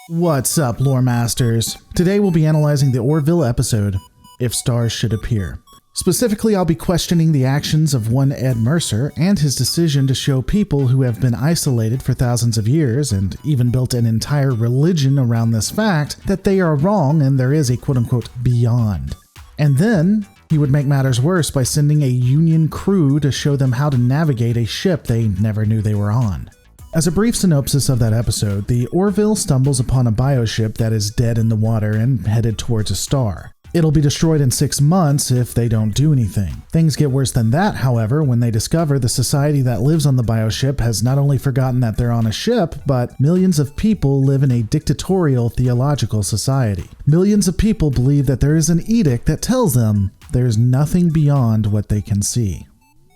What's up, lore masters? Today we'll be analyzing the Orville episode, If Stars Should Appear. Specifically, I'll be questioning the actions of one Ed Mercer and his decision to show people who have been isolated for thousands of years and even built an entire religion around this fact that they are wrong and there is a quote-unquote beyond. And then he would make matters worse by sending a Union crew to show them how to navigate a ship they never knew they were on. As a brief synopsis of that episode, the Orville stumbles upon a bioship that is dead in the water and headed towards a star. It'll be destroyed in 6 months if they don't do anything. Things get worse than that, however, when they discover the society that lives on the bioship has not only forgotten that they're on a ship, but millions of people live in a dictatorial theological society. Millions of people believe that there is an edict that tells them there's nothing beyond what they can see.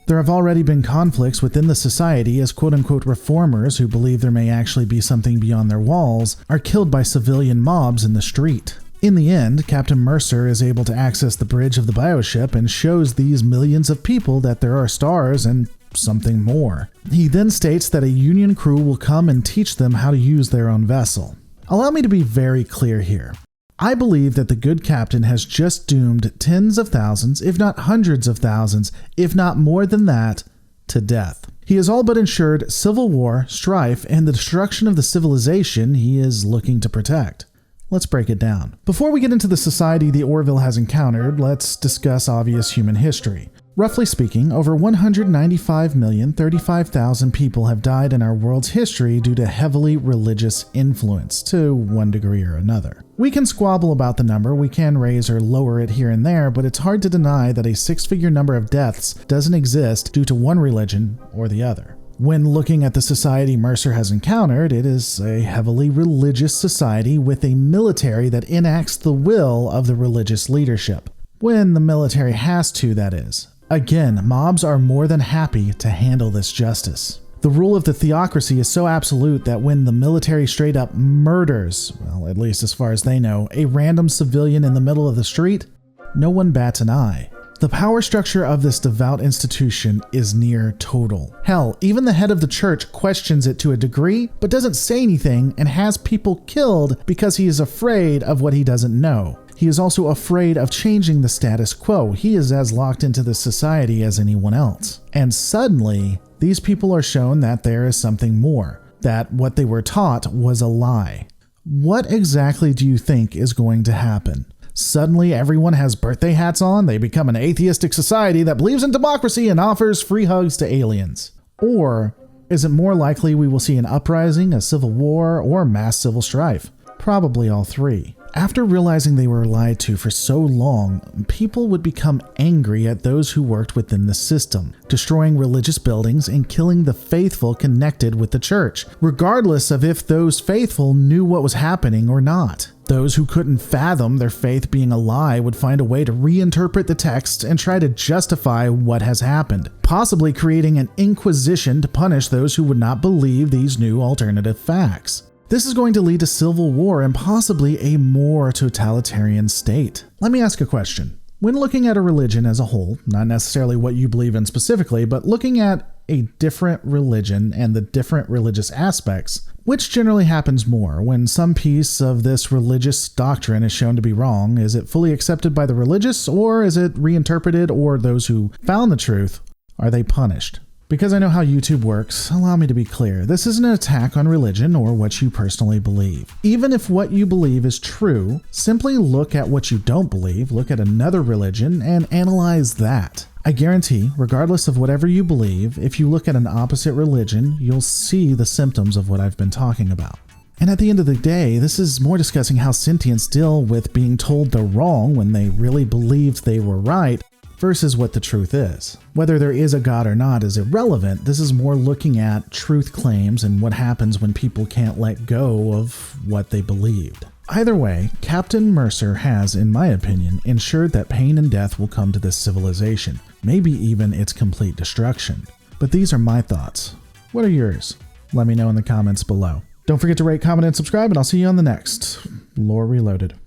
There have already been conflicts within the society as quote-unquote reformers who believe there may actually be something beyond their walls are killed by civilian mobs in the street. In the end, Captain Mercer is able to access the bridge of the bioship and shows these millions of people that there are stars and something more. He then states that a Union crew will come and teach them how to use their own vessel. Allow me to be very clear here. I believe that the good captain has just doomed tens of thousands, if not hundreds of thousands, if not more than that, to death. He has all but ensured civil war, strife, and the destruction of the civilization he is looking to protect. Let's break it down. Before we get into the society the Orville has encountered, let's discuss obvious human history. Roughly speaking, over 195,035,000 people have died in our world's history due to heavily religious influence, to one degree or another. We can squabble about the number, we can raise or lower it here and there, but it's hard to deny that a 6-figure number of deaths doesn't exist due to one religion or the other. When looking at the society Mercer has encountered, it is a heavily religious society with a military that enacts the will of the religious leadership. When the military has to, that is. Again, mobs are more than happy to handle this justice. The rule of the theocracy is so absolute that when the military straight up murders, well, at least as far as they know, a random civilian in the middle of the street, no one bats an eye. The power structure of this devout institution is near total. Hell, even the head of the church questions it to a degree, but doesn't say anything and has people killed because he is afraid of what he doesn't know. He is also afraid of changing the status quo. He is as locked into the society as anyone else. And suddenly, these people are shown that there is something more, that what they were taught was a lie. What exactly do you think is going to happen? Suddenly, everyone has birthday hats on, they become an atheistic society that believes in democracy and offers free hugs to aliens. Or is it more likely we will see an uprising, a civil war, or mass civil strife? Probably all three. After realizing they were lied to for so long, people would become angry at those who worked within the system, destroying religious buildings and killing the faithful connected with the church, regardless of if those faithful knew what was happening or not. Those who couldn't fathom their faith being a lie would find a way to reinterpret the text and try to justify what has happened, possibly creating an Inquisition to punish those who would not believe these new alternative facts. This is going to lead to civil war and possibly a more totalitarian state. Let me ask a question. When looking at a religion as a whole, not necessarily what you believe in specifically, but looking at a different religion and the different religious aspects, which generally happens more when some piece of this religious doctrine is shown to be wrong? Is it fully accepted by the religious, or is it reinterpreted, or those who found the truth, are they punished? Because I know how YouTube works, allow me to be clear. This isn't an attack on religion or what you personally believe. Even if what you believe is true, simply look at what you don't believe, look at another religion, and analyze that. I guarantee, regardless of whatever you believe, if you look at an opposite religion, you'll see the symptoms of what I've been talking about. And at the end of the day, this is more discussing how sentients deal with being told they're wrong when they really believed they were right, versus what the truth is. Whether there is a God or not is irrelevant. This is more looking at truth claims and what happens when people can't let go of what they believed. Either way, Captain Mercer has, in my opinion, ensured that pain and death will come to this civilization, maybe even its complete destruction. But these are my thoughts. What are yours? Let me know in the comments below. Don't forget to rate, comment, and subscribe, and I'll see you on the next Lore Reloaded.